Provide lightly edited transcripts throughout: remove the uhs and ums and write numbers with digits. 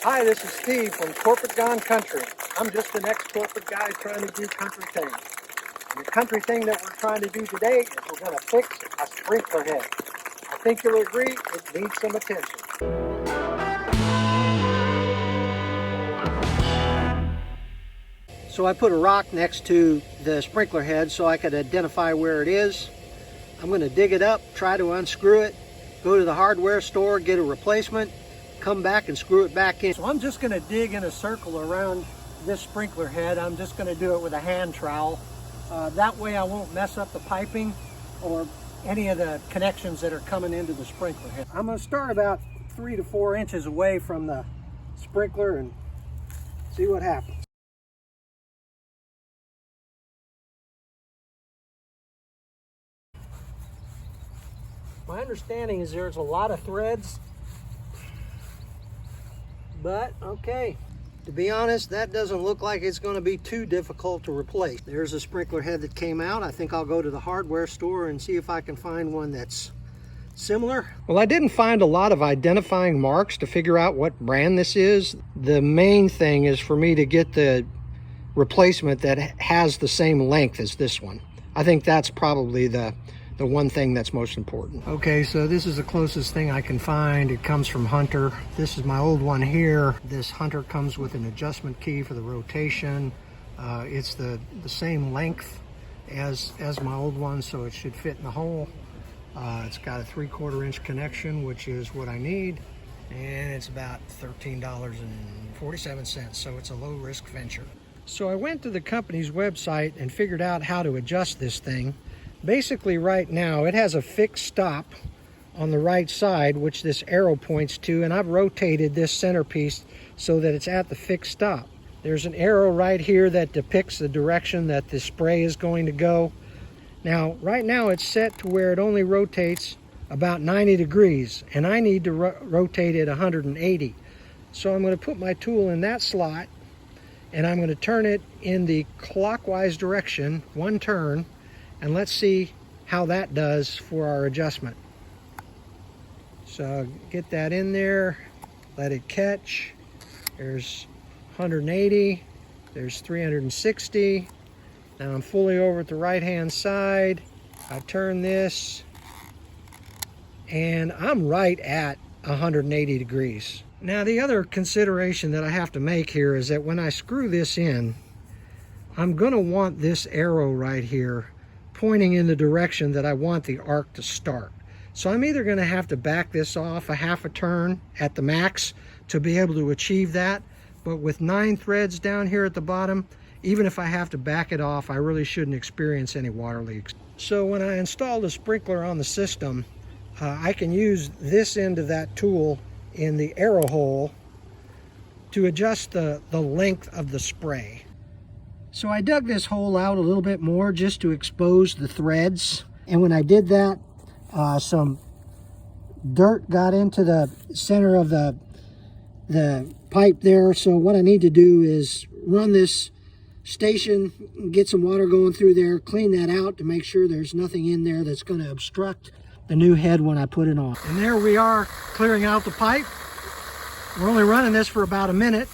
Hi, this is Steve from Corporate Gone Country. I'm just the next corporate guy trying to do country things. And the country thing that we're trying to do today is we're going to fix a sprinkler head. I think you'll agree it needs some attention. So I put a rock next to the sprinkler head so I could identify where it is. I'm going to dig it up, try to unscrew it, go to the hardware store, get a replacement, come back and screw it back in. So I'm just going to dig in a circle around this sprinkler head. I'm just going to do it with a hand trowel. That way I won't mess up the piping or any of the connections that are coming into the sprinkler head. I'm going to start about 3 to 4 inches away from the sprinkler and see what happens. My understanding is there's a lot of threads, but okay. To be honest, that doesn't look like it's going to be too difficult to replace. There's a sprinkler head that came out. I think I'll go to the hardware store and see if I can find one that's similar. Well, I didn't find a lot of identifying marks to figure out what brand this is. The main thing is for me to get the replacement that has the same length as this one. I think that's probably the one thing that's most important. Okay, so this is the closest thing I can find. It comes from Hunter. This is my old one here. This Hunter comes with an adjustment key for the rotation. It's the same length as my old one, so it should fit in the hole. It's got a 3/4 inch connection, which is what I need, and it's about $13.47, so it's a low risk venture. So I went to the company's website and figured out how to adjust this thing. Basically right now it has a fixed stop on the right side, which this arrow points to, and I've rotated this centerpiece so that it's at the fixed stop. There's an arrow right here that depicts the direction that the spray is going to go. Now right now it's set to where it only rotates about 90 degrees, and I need to rotate it 180. So I'm going to put my tool in that slot and I'm going to turn it in the clockwise direction, one turn, and let's see how that does for our adjustment. So get that in there, let it catch. There's 180, there's 360. Now I'm fully over at the right hand side. I turn this and I'm right at 180 degrees. Now the other consideration that I have to make here is that when I screw this in, I'm going to want this arrow right here pointing in the direction that I want the arc to start. So I'm either going to have to back this off a half a turn at the max to be able to achieve that, but with 9 threads down here at the bottom, even if I have to back it off, I really shouldn't experience any water leaks. So when I install the sprinkler on the system, I can use this end of that tool in the arrow hole to adjust the length of the spray. So I dug this hole out a little bit more just to expose the threads. And when I did that, some dirt got into the center of the pipe there. So what I need to do is run this station, get some water going through there, clean that out to make sure there's nothing in there that's going to obstruct the new head when I put it on. And there we are, clearing out the pipe. We're only running this for about a minute,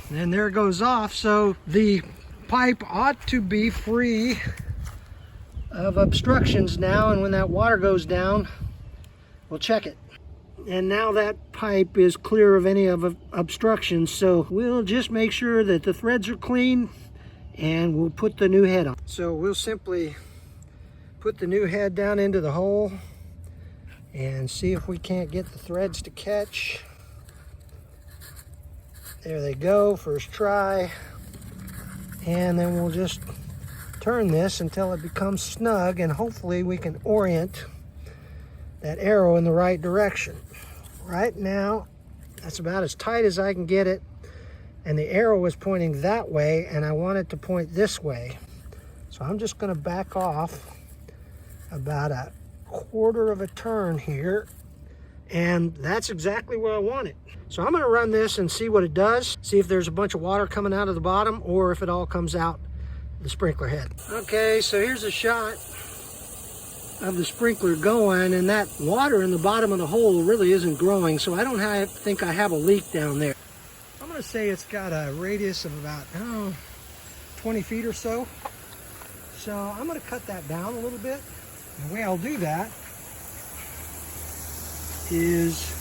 and there it goes off. So the pipe ought to be free of obstructions now, and when that water goes down, we'll check it. And now that pipe is clear of any of obstructions, so we'll just make sure that the threads are clean and we'll put the new head on. So we'll simply put the new head down into the hole and see if we can't get the threads to catch. There they go, first try. And then we'll just turn this until it becomes snug, and hopefully we can orient that arrow in the right direction. Right now, that's about as tight as I can get it, and the arrow is pointing that way, and I want it to point this way. So I'm just going to back off about 1/4 of a turn here, and that's exactly where I want it. So I'm going to run this and see what it does, see if there's a bunch of water coming out of the bottom or if it all comes out the sprinkler head. Okay, so here's a shot of the sprinkler going, and that water in the bottom of the hole really isn't growing, so I don't think I have a leak down there. I'm going want to say it's got a radius of about 20 feet or so. So I'm going to cut that down a little bit. And the way I'll do that is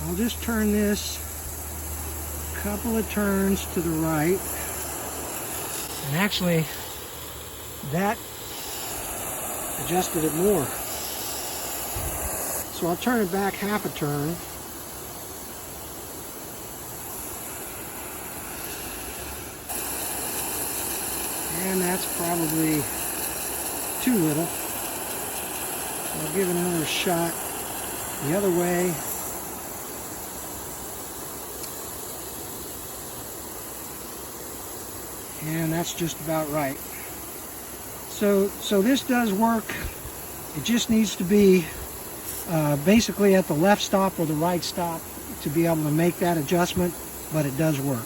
I'll just turn this a couple of turns to the right. And actually, that adjusted it more. So I'll turn it back half a turn. And that's probably too little. So I'll give it another shot the other way. And that's just about right. So this does work. It just needs to be basically at the left stop or the right stop to be able to make that adjustment, but it does work.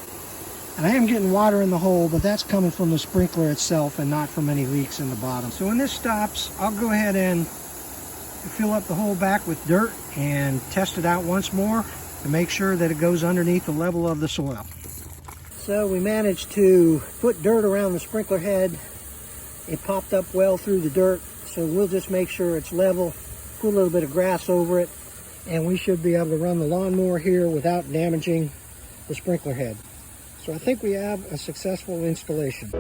And I am getting water in the hole, but that's coming from the sprinkler itself and not from any leaks in the bottom. So when this stops, I'll go ahead and fill up the hole back with dirt and test it out once more to make sure that it goes underneath the level of the soil. So we managed to put dirt around the sprinkler head. It popped up well through the dirt, so we'll just make sure it's level, put a little bit of grass over it, and we should be able to run the lawnmower here without damaging the sprinkler head. So I think we have a successful installation.